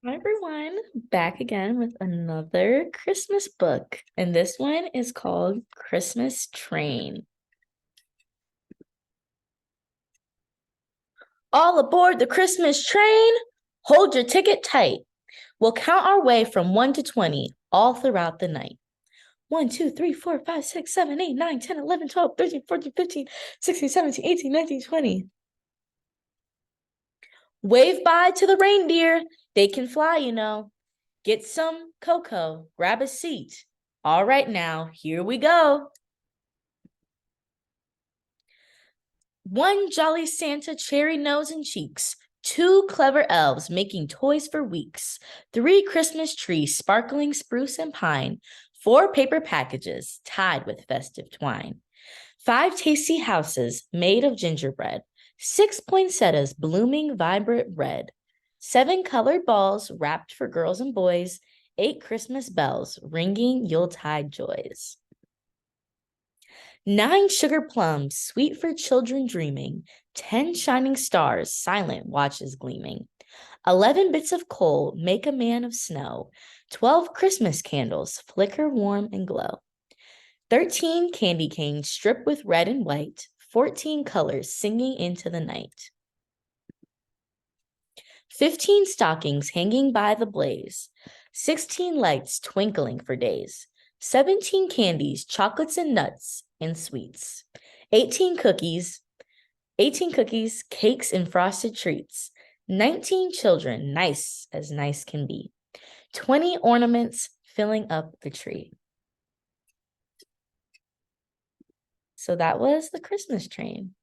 Hi everyone, back again with another Christmas book, and this one is called Christmas Train. All aboard the Christmas train! Hold your ticket tight. We'll count our way from 1 to 20 all throughout the night. 1, 2, 3, 4, 5, 6, 7, 8, 9, 10, 11, 12, 13, 14, 15, 16, 17, 18, 19, 20. Wave bye to the reindeer. They can fly, you know. Get some cocoa, grab a seat. All right, now, here we go. One jolly Santa, cherry nose and cheeks. Two clever elves making toys for weeks. Three Christmas trees, sparkling spruce and pine. Four paper packages tied with festive twine. Five tasty houses made of gingerbread. Six poinsettias blooming vibrant red. Seven colored balls wrapped for girls and boys. Eight Christmas bells ringing Yuletide joys. Nine sugar plums, sweet for children dreaming. 10 shining stars, silent watches gleaming. 11 bits of coal make a man of snow. 12 Christmas candles flicker warm and glow. 13 candy canes strip with red and white. 14 colors singing into the night. 15 stockings hanging by the blaze. 16 lights twinkling for days. 17 candies, chocolates and nuts and sweets. 18 cookies, 18 cookies, cakes and frosted treats. 19 children, nice as nice can be. 20 ornaments filling up the tree. So that was the Christmas train.